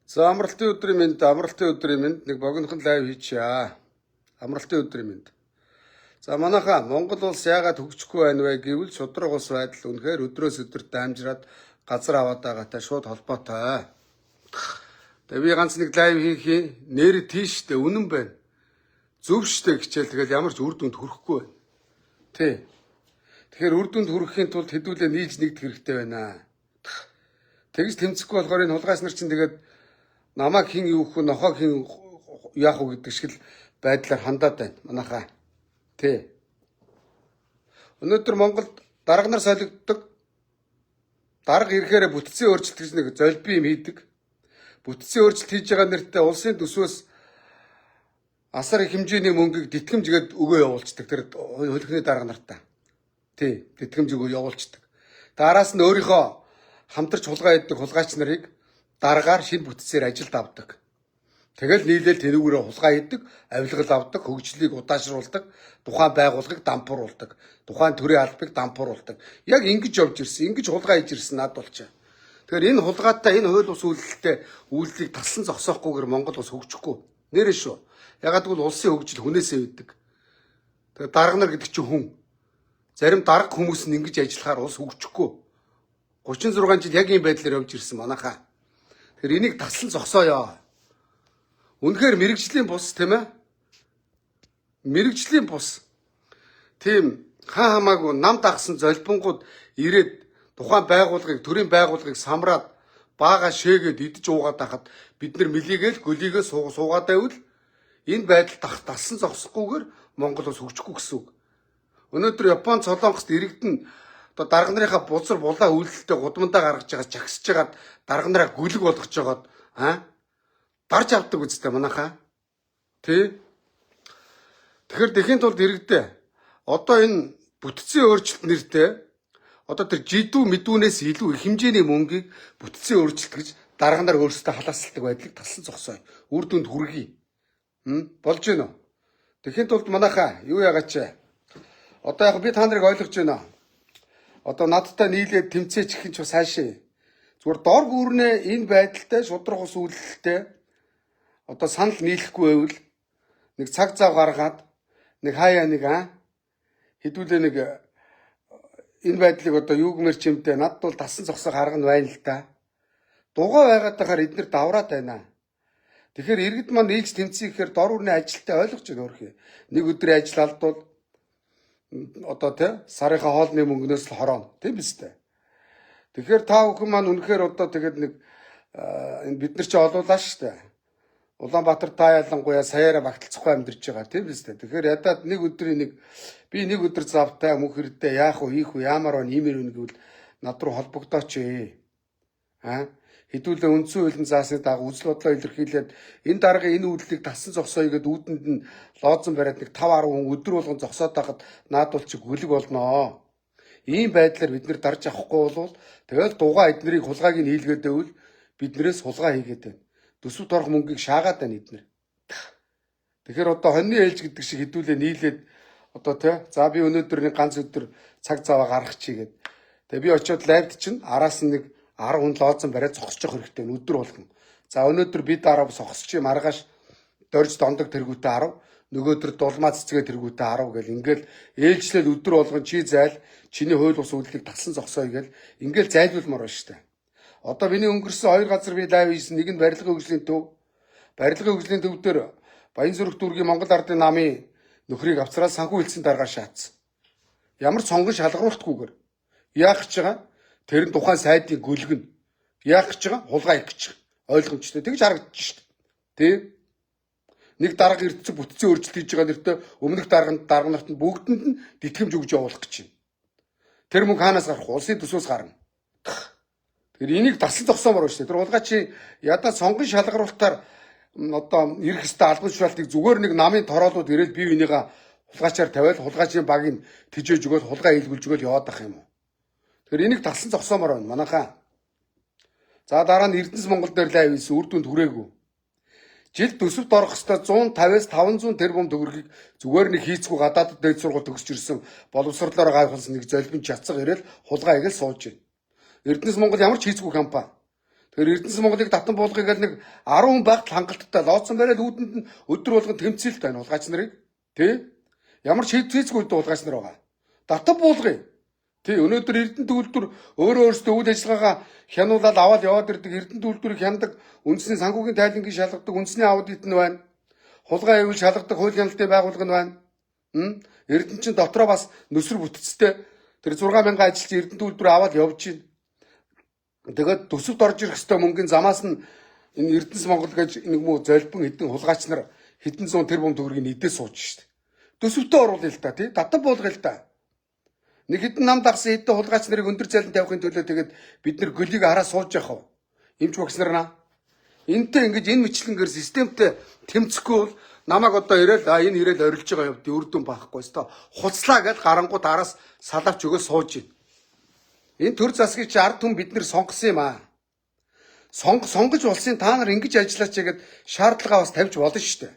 За амралтын өдрийн мэнд нэг богинохон лайв хийчихье. Амралтын өдрийн мэнд. За манайхаа Монгол улс яагаад хөгжихгүй байна вэ гэвэл шудраг ус байдал үнэхээр өдрөөс өдөрт дамжираад газар аваад байгаатай шууд холбоотой. Тэгээ би ганц нэг лайв хийхий нэр тийштэй үнэн байна. Зөв штэ гэчээл тэгэл ямар ч үр дүнд хүрэхгүй байна. Тий. Тэгэхээр үр дүнд хүрэхийн тулд хэдүүлээ нийлж нэгдэх хэрэгтэй байна. Тэгж тэмцэхгүй болохоор энэ хулгайч нар чинь тэгээд намайг хин юу хөө нохоо хин яах вэ гэдэг шиг л байдлаар хандаад байна манайхаа. Тий. Өнөөдөр Монголд дарга нар солигддог. Дарга ирэхээр бүтцийн өөрчлөлт гэж нэг золби юм хийдэг. Бүтцийн өөрчлөлт хийж байгаа нэртэй улсын төсвөөс асар их хэмжээний мөнгийг тэтгэмжгээд өгөө явуулцдаг. Тэр хөлхний дарга нартаа. Тий, тэтгэмж өгөө явуулцдаг. Дараас нь өөрийнхөө хамтарч хулгай хийдэг хулгайч нарыг дараагаар шинэ бүтцээр ажилд авдаг. Тэгэл нийлээл тэрүүгээрээ хулгай хийдэг, авилгал авдаг, хөгжлийг удаашруулдаг, тухайн байгууллагыг дампууруулдаг, тухайн төрийн албыг дампууруулдаг. Яг ингэж явж ирсэн, ингэж хулгай хийж ирсэн над болчаа. Тэгэхээр энэ хулгайтай, энэ хууль бус үйлдэлийг талсан зогсоохгүйгээр Монгол улс хөгжихгүй. Нэрээ шүү. Ягаад гэвэл улсын хөгжил хүнээсээ үйдэг. Тэгэхээр дарга нар гэдэг чинь хүн. Зарим дарга хүмүүс нь ингэж ажиллахаар улс хөгжихгүй. 36 жил яг ийм байдлаар явж ирсэн манайхаа. Тэгэхээр энийг таслан зогсооё. Үнэхээр мэрэгжлийн бус тийм ээ. Мэрэгжлийн бус. Тийм хаа хамаагүй нам дагсан золбонгууд ирээд тухайн байгууллагыг, төрийн байгууллагыг самраад баага шээгээд идэж уугаад байхад бид нар мэлийгээл гөлийгээ суугаад байвал энэ байдал таслан зогсохгүйгээр Монгол улс хөгжихгүй гэсэн үг. Өнөөдөр Япон Солонгост иргэдэн одоо дарга нарынхаа бузар булаа үйлдэлтэй гудамдаа гаргаж байгаа чагсаж байгаад дарга нараа гүлэг болгож жагаад дарж авдаг үстэй манайхаа. Тий. Тэгэхээр тэхийн тулд иргэдээ одоо энэ бүтцийн өөрчлөлт нэртэй одоо тэр жидүү мэдүүнээс илүү их хэмжээний мөнгийг бүтцийн өөрчлөлт гэж дарга нар өөрсдөө халаасалдаг байдлыг таслан зогсооё. Үр дүнд хүргэе. Болж гэнэ үү? Тэхийн тулд манайхаа юу яагач. Одоо яг би та нарыг ойлгож байна. Одоо надтай нийлээд тэмцээч гэх юм ч бас хайшаа. Зүгээр дор гүүрнээ энэ байдалтай шудраг ус үйлдэлтэй одоо санал нийлэхгүй байвал нэг цаг зав гаргаад нэг хаяа нэг хэдүүлээ нэг энэ байдлыг одоо юу гэмэр чимтэй надд бол тасан зогсох арга нь байна л да. Дугаа байгаад тахаар эдгээр давраад байна. Тэгэхээр иргэд маань нийлж тэмцэе гэхээр дор гүүрний ажилтаа ойлгож байна өөрхий. Нэг өдрийн ажил алдвал одоо тий сарынхаа хоолны мөнгнөөс л хорооно. Тийм биз дээ. Тэгэхээр та бүхэн маань үнэхээр одоо тэгээд нэг бид нар чи олуулаа штэ. Улаанбаатар та ялангуяа саяараа багталцахгүй амьдарч байгаа тийм биз дээ. Тэгэхээр ядаад нэг өдрийн би нэг өдөр завтай мөнхөрдөө яах вэ хийх вэ яамаар байна иймэр үнэ гэвэл над руу холбогдооч ээ. Хэдүүлээ үндсэн хуулийн заасны дагуу үзэл бодлоо илэрхийлээд энэ даргын энэ үйлдэлийг тасан зогсооё гэдээ үүдэнд нь лоозон бариад нэг 5-10 хүн өдөр болгон зогсоод байхад наадвал чи гүлэг болноо. Ийм байдлаар бид нэр дарж авахгүй бол тэгэл дугаа эднэрийг хулгайг нь хийлгээд байвал биднээс хулгай хийгээд байна. Төсөв торох мөнгийг шаагаад байна эднэр. Тэгэхээр одоо хоньны ээлж гэдэг шиг хэдүүлээ нийлээд одоо тий за би өнөөдөр нэг ганц өдөр цаг заваа гаргах чигээд. Тэгээ би очиод лайвд чинь араас нь нэг 10 хүн лоозон бариад зогсож явах хэрэгтэй өдөр болгон. За өнөөдөр бид 10 зогсож юм маргааш дорж дондог тэргүүтээ 10, нөгөөдөр дулмаа цэцгээ тэргүүтээ 10 гэл ингээл ээлжлэл өдөр болгон чи зайл чиний хууль бус үйлдэлийг тагсан зогсооё гэл ингээл зайлуулмаар байна штэ. Одоо миний өнгөрсөн 2 газар би лайв хийсэн нэг нь барилгын хөгжлийн төв. Барилгын хөгжлийн төв дээр Баянзүрх дүүргийн Монгол Ардын намын нөхрийг авцраад санхүү хэлсэн дараагаар шаацсан. Ямар сонгон шалгаруултгүйгээр яах гэж байгаа? Тэр нь тухайн сайдын гүлгэн яах гэж байгаа? Хулгай хийх гэж байгаа. Ойлгомжтой. Тэгж харагдаж штт. Тэ? Нэг дарга эрдэцэг бүтцийн өөрчлөлт хийж байгаа нэртэй өмнөх дарга нарт нь бүгдэнд нь тэтгэмж өгж явуулах гэж байна. Тэр мөнгө хаанаас гарах вэ? Улсын төсвөөс гарна. Тэгэхээр энийг таслан зогсоомор байна штт. Тэр хулгай чи ядаа сонгон шалгаруулалтаар одоо ирэх хэвээр албан тушаалтыг зүгээр нэг намын тороолууд ирээд бие бинийгаа хулгайчаар тавиал хулгайчийн багийг тижээж өгөөл хулгай хийлгүүлж өгөөл яваад ах юм уу? Тэгэхээр энийг таслан зогсоомор байна манайхаа. За дараа нь Эрдэнэс Монгол дээр лайв хийсэн үр дүнд хүрээгүй. Жилд төсөвт орох хэвээр 150-аас 500 тэрбум төгрөгийг зүгээр нэг хийцгүй гадаадд дээд сургууль төгсөж ирсэн боловсрлоор гайхалсан нэг золбин чацаг ирээл хулгай хийгээл сууж байна. Эрдэнэс Монгол ямар ч хийцгүй компани. Тэгэхээр Эрдэнэс Монголыг татан буулгая гэл нэг 10 хүн байхад хангалттай лооцсон бариад үүдэнд нь өдөр болгон тэмцэлтэй байна улгаач нарыг. Тэ? Ямар ч хийцгүй улгаач нар байгаа. Татан буулгая. Тэ өнөөдөр Эрдэнэт үйлдвэр өөрөө өөрсдөө үйл ажиллагаагаа хянуулаад аваад яваад ирдэг Эрдэнэт үйлдвэрийг хяндаг үндэсний санхүүгийн тайлангийн шалгадаг үндэсний аудит нь байна. Хулгай аюул шалгадаг хууль хяналтын байгууллага нь байна. Эрдэнэт чинь дотроо бас нүсэр бүтцтэй тэр 6000 ажилч Эрдэнэт үйлдвэр аваад явж байна. Тэгээд төсөвт орж ирэх хэвээр мөнгөний замаас нь энэ Эрдэнэс Монгол гэж нэг муу золбин хэдэн хулгайч нар хэдэн зуун тэрбум төгрөгийн эдээ сууж штэ. Төсөвтөө оруулъя л та тий татан буулгая л та. Нэг хэдэн нам дагсан хэдэн хулгайч нарыг өндөр цалин тавихын төлөө тэгээд бид нар гөлийг хараа сууж явах уу? Имч багш нараа. Энтэй ингэж энэ мэтлэнгээр системтэй тэмцэхгүй бол намайг одоо ирээл энэ ирээл орилж байгаа явд үр дүн байхгүй өстой. Хуцлаа гэж гарангууд араас салавч өгөө сууж байна. Энэ төр засгийг чи ард түмэн бид нэр сонгосон юм аа. Сонгож болсон та нар ингэж ажиллаач гэгээд шаардлага бас тавьж болно шүү дээ.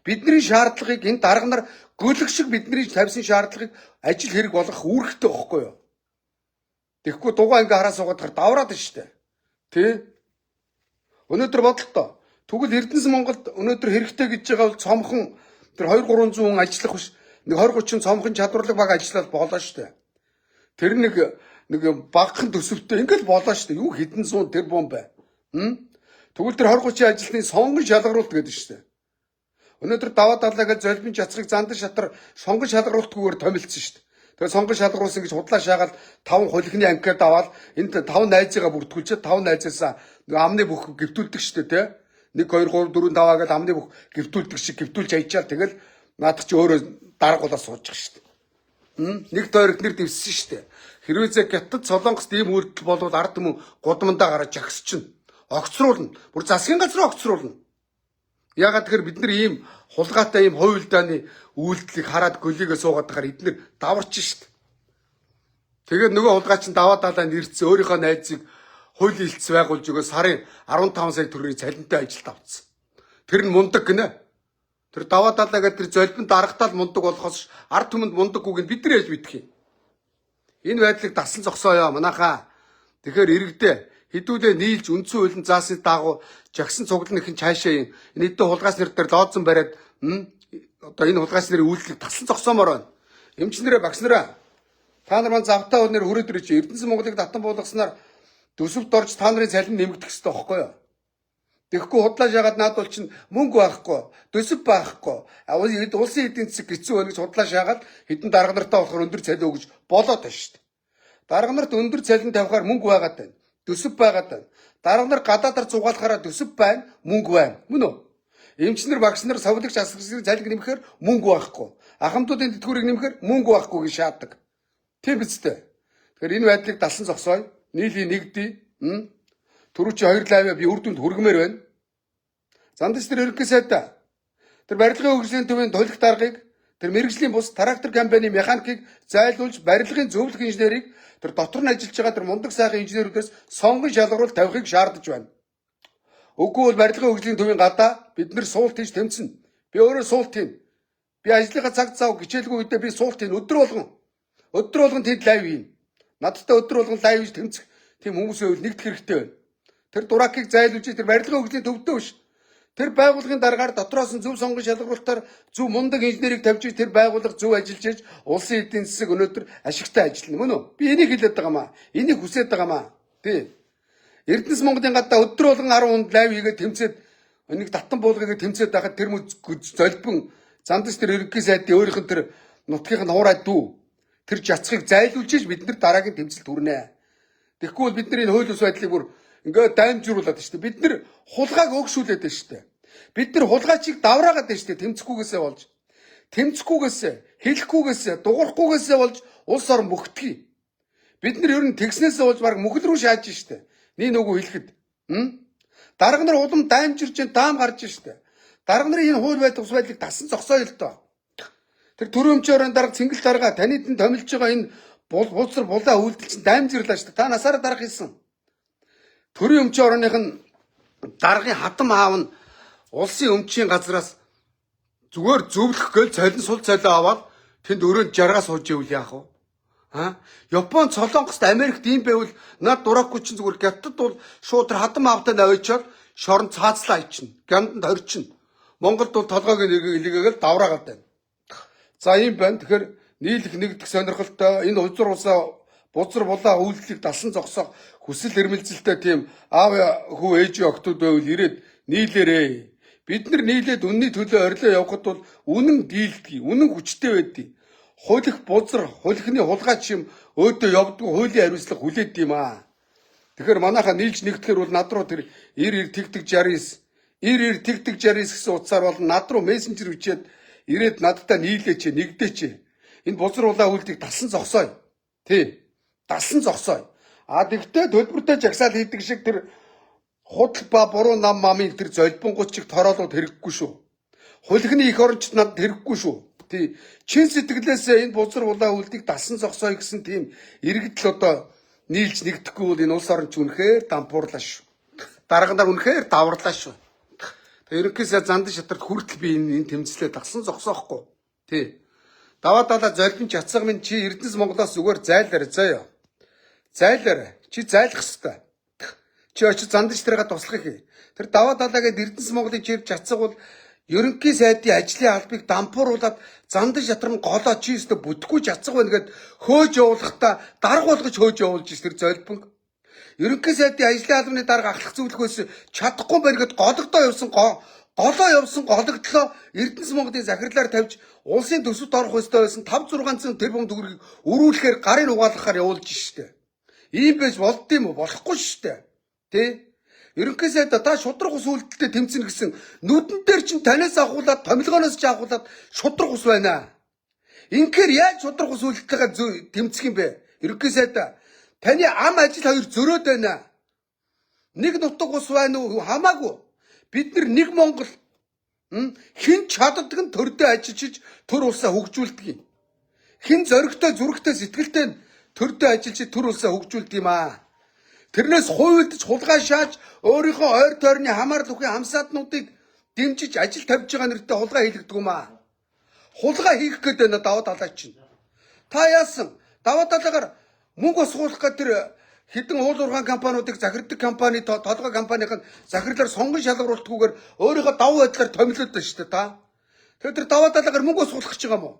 Бидний шаардлагыг энэ дарга нар гөлөг шиг бидний тавьсан шаардлагыг ажил хэрэг болгох үүрэгтэй байхгүй юу? Тэгэхгүй дугаа ингээ хараа суугаад давраад шүү дээ. Тэ? Өнөөдөр бодлоо. Тэгвэл Эрдэнэс Монголд өнөөдөр хэрэгтэй гэж байгаа бол цомхон тэр 2-300 хүн ажиллах биш. Нэг 20-30 цомхон чадварлаг баг ажиллаад болоо шүү дээ. Тэр нэг багахан төсөвтэй ингээл болоо шүү дээ. Юу хэдэн зуун тэрбум бай. Тэгвэл тэр 20-30 ажилтны сонгон шалгаруулт гэдэг шүү дээ. Өнөөдөр даваа далаа гэж золбин чацрыг зандан шатар сонгон шалгаруултгүйгээр томилсон шүү дээ. Тэгээ сонгон шалгаруулсан гэж худлаа шаагаад 5 хулигны анкет аваад энд 5 найзыгаа бүртгүүлчихэд 5 найзаасаа амны бүх гевтүүлдэг шүү дээ, тэ? 1 2 3 4 5 гэж амны бүх гевтүүлдэг шиг гевтүүлж хайчаал тэгэл наадах чи өөрөө дарга болоо суучих шүү дээ. Нэг тойрог нэр дэвссэн шүү дээ. Хэрвээ Гятад Солонгост ийм үйлдэл болвол ард түмэн гудамдаа гараад жагсчихна. Огцруулна. Бүр засгийн газраа огцруулна. Ягаад тэгэхээр бид нар ийм хулгайтай ийм хойулдааны үйлдэлийг хараад гөлийгээ суугаад тахаар эднэр даварч шít. Тэгээд нөгөө хулгайч нь даваа далаа нэрцэн өөрийнхөө найзыг хууль илтс байгуулж өгөө сарын 15 сая төгрөгийн цалинтай ажилд авцсан. Тэр нь мундаг гинэ. Тэр даваа далаа гэдэг тэр золбин дарагтаал мундаг болохоос ард түмэнд мундаггүйг нь бид нар яаж мэдэх юм? Энэ байдлыг дасан зогсооё манайхаа. Тэгэхээр иргэдээ хэдүүлээ нийлж үндсэн хуулийн заасны дагуу жагсан цуглан ихэн цаашаа энэ хэдэн хулгайч нар дээр лоодсон бариад одоо энэ хулгайч нарын үйлдэлийг тасан зогсоомоор байна. Эмчнэрээ багш нараа та нар маань завтаа өнөр хүрээд ирж Эрдэнэс Монголыг татан буулгаснаар төсөвт орж та нарын цалин нэмэгдэх хэрэгтэй байхгүй юу? Тэгэхгүй худлаа шаагаад наад бол чинь мөнгө байхгүй, төсөв байхгүй. Улсын эдийн засаг хэцүү байна гэж худлаа шаагаад хэдэн дарга нартаа болохоор өндөр цалин өгж болоод байна шүү дээ. Дарга нарт өндөр цалин тавихаар мөнгө байгаад байна. Төсөв байгаад байна. Дарга нар гадаадаар зугаалахаараа төсөв байна, мөнгө байна. Мөн үү? Эмчнэр багш нар совлогч асарсгийн цалин нэмэхээр мөнгө байхгүй. Ахмадуудын тэтгэврийг нэмэхээр мөнгө байхгүй гэж шаарддаг. Тийм биз дээ. Тэгэхээр энэ байдлыг далсан зогсооё. Нийлий нэгдий. Түрүүчи 2 лавь би үр дүнд хүргэмээр байна. Зандас тэр ерөнхий сайдаа тэр барилгын хөгжлийн төвийн тулх даргыг тэр мэрэгжлийн бус трактор компани механикийг зайлуулж барилгын зөвлөх инженерийг тэр дотор нь ажиллаж байгаа тэр мундаг сайхан инженерүүдээс сонгон шалгаруулалт тавихыг шаардаж байна. Үгүй бол барилгын хөгжлийн төвийн гадаа бид нэр суулт хийж тэмцэнэ. Би өөрөө суулт хийн. Би ажлынхаа цаг зав хичээлгүй үедээ би суулт хийн өдөр болгон тэнд лайв хийн. Надтай өдөр болгон лайв хийж тэмцэх тийм хүмүүсээ үл нэгдэх хэрэгтэй байна. Тэр дуракийг зайлуулж тэр барилгын хөгжлийн төвдөө биш. Тэр байгууллагын дараагаар дотроос нь зөв сонгон шалгаруулалтаар зөв мундаг инженерийг тавьж тэр байгууллага зөв ажиллаж ирж улсын эдийн засаг өнөөдөр ашигтай ажиллана мөн үү? Би энийг хэлээд байгаа маа. Энийг хүсээд байгаа маа. Тий. Эрдэнэс Монголын гадаа өдөр болгон 10 хүнд лайв хийгээд тэмцээд нэг татан буулгыг тэмцээд байхад тэр золбин зандас тэр ерөнхий сайдын өөрийнх нь тэр нутгийнх нь хуурай дүү тэр жацхыг зайлуулж иж бид нар дараагийн тэмцэлд хүрнэ. Тэгэхгүй бол бид нар энэ хууль ус байдлыг бүр ингээд даймжруулад байна шүү дээ. Бид нар хулгайг өгшүүлээд байна шүү дээ. Бид нар хулгайчийг давраагаад байна шүү дээ. Тэмцэхгүйгээсээ болж. Тэмцэхгүйгээсээ, хэлэхгүйгээсээ, дуурахгүйгээсээ болж улс орон мөхтгий. Бид нар ер нь тэгснээсээ болж баг мөхөл рүү шааж шүү дээ. Нэг нүгүү хэлэхэд. Дарга нар улам даймжирж जैन даам гарч шүү дээ. Дарга нарын энэ хууль байдал ус байдлыг тасан зогсооё л доо. Тэр төрөмчөөрön дарга цэнгэл дарга танид нь томилж байгаа энэ булцар булаа үйлдэл чинь даймжирлаа шүү дээ. Та насаараа дарга хийсэн. Төрийн өмчийн орных нь даргын хатам аав нь улсын өмчийн газраас зүгээр зөвлөх гээл цалин сул цалин аваад тэнд өрөөнд жаргаас сууж ивэл яах вэ? Япон Солонгост Америкт ийм байвал над дураагүй чинь зүгээр гятад бол шууд тэр хадам аавтай навичаад шорон цаацлаа ичнэ. Гянданд хорчин. Монголд бол толгойг илгээгээл давраагаад байна. За ийм байна. Тэгэхээр нийлэх нэгдэх сонирхолтой энэ узар усаа бузар булаа үйлдэлийг далсан зогсоох хүсэл эрмэлзэлтэй тийм аав хүү ээж охтууд байвал ирээд нийлээрээ. Бид нар нийлээд үнний төлөө орилоо явхад бол үнэн дийлдэг, үнэн хүчтэй байдаг. Хулих бузар, хулихны хулгайч юм өөдөө явдгүй хуулийн хариуцлага хүлээдэг юм аа. Тэгэхээр манайхаа нийлж нэгдэхэр бол над руу тэр 90 тэгтэг 69 90 тэгтэг 69 гэсэн утсаар бол над руу мессенжер бичээд ирээд надтай нийлээч, нэгдээч. Энэ бузар улаан үйлдэлийг далсан зогсооё. Тий. Далсан зогсооё. Тэгтээ төлбөртэй жагсаал хийдэг шиг тэр худал ба буруу нам мамын тэр золбонгууд чиг тороолууд хэрэггүй шүү. Хулихны их орончд надад хэрэггүй шүү. Тий. Чин сэтгэлээсээ энэ бузар улаан үйлдэлийг далсан зогсооё гэсэн тийм иргэдэл одоо нийлж нэгдэхгүй бол энэ улс орон ч үнэхээр дампуурлаа шүү. Дараагаар үнэхээр даварлаа шүү. Ерөнхийдөө зандан шатарт хүртэл би энэ тэмцлээ далсан зогсоохгүй. Тий. Даваа далаа золбин чацаг минь чи Эрдэнэс Монголоос зүгээр зайлаар заяа. Зайлаар чи зайлах хэвээр. Чи очиж зандаж тэргээ туслах хий. Тэр даваа далаагээд Эрдэнэс Монголын чирч чацаг бол ерөнхий сайдын ажлын албыг дампууруулад зандаж шатар нь голоо чи өстө бүтэхгүй чацаг байна гэд хөөж явуулахдаа дарга болгож хөөж явуулж тэр золбинг. Ерөнхий сайдын ажлын албаны дарга ахлах зөвлөхөөс чадахгүй байна гэд гологдоо явсан голоо явсан гологдлоо Эрдэнэс Монголын захирлаар тавьж улсын төсөвт орох ёстой байсан 5-600 тэрбум төгрөгийг өрүүлэхээр гарын угаалгахаар явуулж штэ. Ийм байж болдсон юм уу? Болохгүй штэ. Тэ? Ерөнхий сайд та шудраг ус үйлдэлтэй тэмцэнэ гэсэн нүдэн дээр чинь танаас ахуулаад томилгооноос ч ахуулаад шудраг ус байна. Инхээр яаж шудраг ус үйлдэлтэйгээ тэмцэх юм бэ? Ерөнхий сайд таны ам ажил хоёр зөрөөд байна. Нэг нутаг ус байна уу? Хамаагүй. Бид нар нэг Монгол хин чаддаг нь төрдөө ажиллаж төр улсаа хөгжүүлдэг юм. Хин зоригтой зүрхтэй сэтгэлтэй төрдөө ажиллаж төр улсаа хөгжүүлдэг юм аа. Тэрнээс хуйлдж хулгай шааж өөрийнхөө ойр тойрны хамаарал бүхий хамсаатнуудыг дэмжиж ажил тавьж байгаа нэртэй хулгай хийлгдэг юм аа. Хулгай хийх гээд байна даваа далаа чинь. Та яасан? Даваа далаагаар мөнгө усгуулах гэдэг тэр хэдэн уул уурхайн компаниудыг захирддаг компани толгой компанийн захирлаар сонгон шалгаруултгүйгээр өөрийнхөө давуу байдлаар томилоод байна шүү дээ та. Тэгэхээр тэр даваа далаагаар мөнгө усгуулах гэж байгаа юм уу?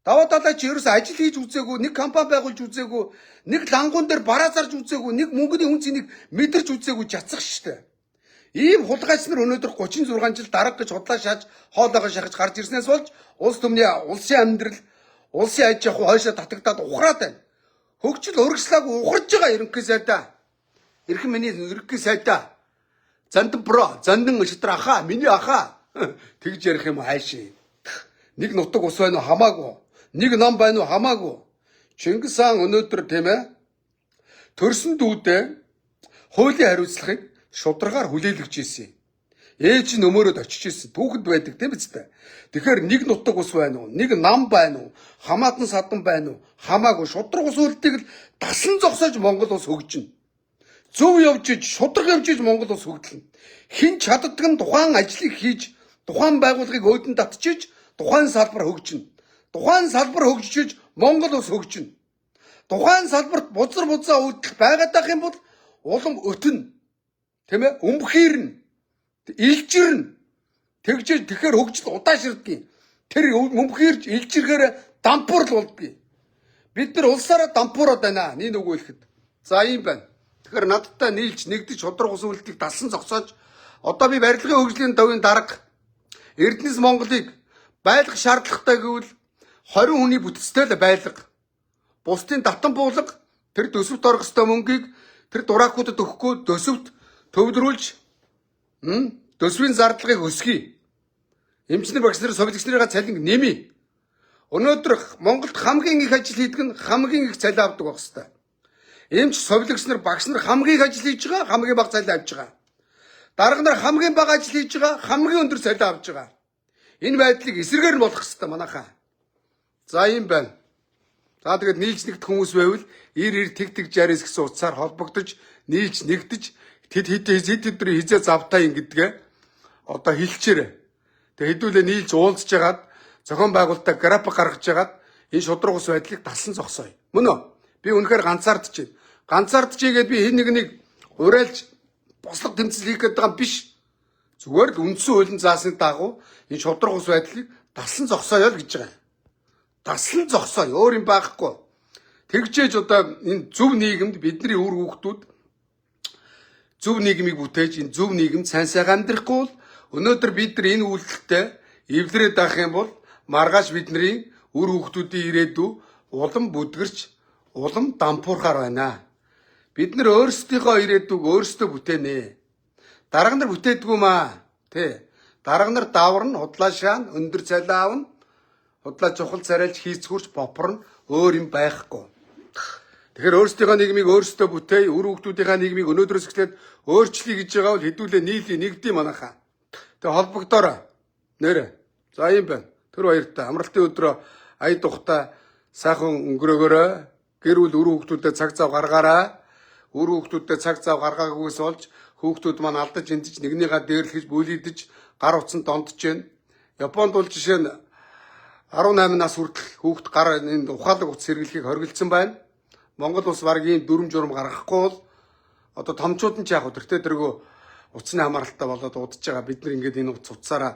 Даваа далаа чи ерөөс ажил хийж үзээгүй, нэг компани байгуулж үзээгүй, нэг лангуун дээр бараа зарж үзээгүй, нэг мөнгөний хүн цэнийг мэдэрч үзээгүй жацах шүү дээ. Ийм хулгайч нар өнөөдөр 36 жил дарга гэж худлаа шааж, хоолойгоо шахаж гарч ирснээс болж улс төмний улсын амьдрал, улсын аж ахуй хойшоо татагдаад ухраад байна. Хөгжил урагшлаагүй ухарж байгаа ерөнхий сайдаа. Эрхэм миний ерөнхий сайдаа. Зандан бро, зандан шатар ахаа, миний ахаа. Тэгж ярих юм хайшээ. Нэг нутаг ус байна уу хамаагүй. Нэг нам байна уу хамаагүй. Чингис хаан өнөөдөр тийм ээ төрсөн дүүдээ хуулийн хариуцлагыг шударгаар хүлээлгэж ийсэн. Ээж нь өмөрөөд очиж ийсэн. Түүхэнд байдаг тийм биз дээ. Тэгэхээр нэг нутаг ус байна уу? Нэг нам байна уу? Хамаатан садан байна уу? Хамаагүй шудраг ус үйлдэлийг дасан зогсоож Монгол улс хөгжинэ. Зөв явж иж, шудраг явж иж Монгол улс хөгжлөн. Хин чаддаг нь тухайн ажлыг хийж, тухайн байгууллагыг өөдөн татчиж, тухайн салбар хөгжинэ. Тухайн салбар хөгжиж Монгол улс хөгжинэ. Тухайн салбарт бузар бузаа үйлдэл байгаад байх юм бол улам өтнө. Тийм ээ? Өмбхийрнэ. Илжирнэ. Тэгэхээр хөгжил удаашрдаг. Тэр өмбхийрж илжиргээр дампуурл болдгийг. Бид нар улсаараа дампуураад байна. Нэг үг хэлэхэд. За ийм байна. Тэгэхээр надтай нийлж нэгдэж шудраг ус үйлдэлийг далсан зогсоож одоо би барилгын хөгжлийн төвийн дарга Эрдэнэс Монголыг байлгах шаардлагатай гэвэл 20 хүний бүтцтэй л байлга. Бусдын татан буулга тэр төсөвт орох ёстой мөнгийг тэр дураакуудад өгөхгүй төсөвт төвлөрүүлж төсвийн зардлагыг өсгөе. Эмчнэр багш нар совилогч нарын цалин нэмий. Өнөөдөр Монголд хамгийн их ажил хийдэг нь хамгийн их цалин авдаг байх хэвээр. Эмч совилогч нар багш нар хамгийн их ажил хийж байгаа, хамгийн бага цалин авч байгаа. Дарга нар хамгийн бага ажил хийж байгаа, хамгийн өндөр цалин авч байгаа. Энэ байдлыг эсрэгээр нь болох хэвээр манайхаа. За юм байна. За тэгээд нийлж нэгдэх хүмүүс байвал 90 тэг 69 гэсэн утсаар холбогдож нийлж нэгдэж хэд өдрийн хизээ завтай ингэдгээ одоо хэлчихээрэй. Тэгээд хэдүүлээ нийлж уулзж хагаад зохион байгуулалтаа график гаргаж хагаад Энэ шудраг ус байдлыг талсан зогсооё. Мөн үү? Би үнэхээр ганцаардж байна. Ганцаардж игээд би хэн нэгнийг урайлж бослог тэмцэл хийх гэдэг юм биш. Зүгээр л үндсэн хуулийн заасны дагуу энэ шудраг ус байдлыг талсан зогсооё л гэж байгаа. Таслан зогсооё. Өөр юм байхгүй. Тэгжээж одоо энэ зөв нийгэмд бидний үр хүүхдүүд зөв нийгмийг бүтээж энэ зөв нийгэмд сайн сайхан амьдрахгүй бол өнөөдөр бид нар энэ үйлдэлтэй эвлэрээд авах юм бол маргааш бидний үр хүүхдүүдийн ирээдүй улам бүдгэрч улам дампуурхаар байна. Бид нар өөрсдийнхөө ирээдүйг өөрсдөө бүтээнэ. Дарга нар бүтээдгүй маа. Тэ. Дарга нар даварна, худлаа шаана, өндөр цалин аавна, худлаа чухал царайлж хийцгүрч бопорно, өөр юм байхгүй. Тэгэхээр өөрсдийнхөө нийгмийг өөрсдөө бүтээе, үр хүүхдүүдийнхээ нийгмийг өнөөдрөөс эхлээд өөрчлөе гэж байгаа бол хэдүүлээ нийлээ нэгдэм манайхаа. Тэгээ холбогдоорой. Нэрэ. За юм байна. Тэр баяртай. Амралтын өдрөө ая тухта сайхан өнгөрөөгөөрэй. Гэр бүл үр хүүхдүүдэд цаг зав гаргаарай. Үр хүүхдүүдэд цаг зав гаргаагүйгээс болж хүүхдүүд маань алдаж эндэж нэгнийгаа дээрлэж бүлийдэж гар утсанд дондож байна. Японд бол жишээ нь 18 нас хүртэл хүүхд гар энэ ухаалаг утас сэргэлхийг хоригдсан байна. Монгол улс баг ийм дүрм журм гаргахгүй бол одоо томчууд нь ч яг өдөртөө дэргөө утасны хамааралтай болоод удаж байгаа. Бид нар ингээд энэ утсаараа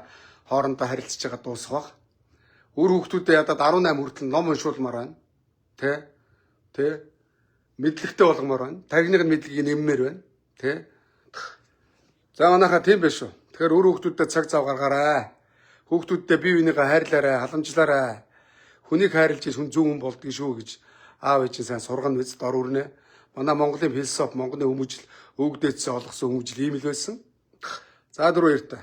хоорондоо харилцаж байгаа дуусах баг. Үр хүүхдүүдэд ядаад 18 хүртэл ном уншуулмаар байна. Тэ? Мэдлэгтэй болгомоор байна. Тархинык нь мэдлэгийг нэммээр байна. Тэ? За манайхаа тийм биш шүү. Тэгэхээр үр хүүхдүүдэд цаг зав гаргаарай. Хүүхдүүдтэй бие биенийгээ хайрлаарай, халамжлаарай. Хүнийг хайрлж хүн зөв хүн болдгийг шүү гэж аав ээж сайн сургана биз дор үрнэ. Манай Монголын философи, Монголын хүмүүжил өвгдөөцсөн олгосон хүмүүжил ийм л байсан. За дөрөв баяртай.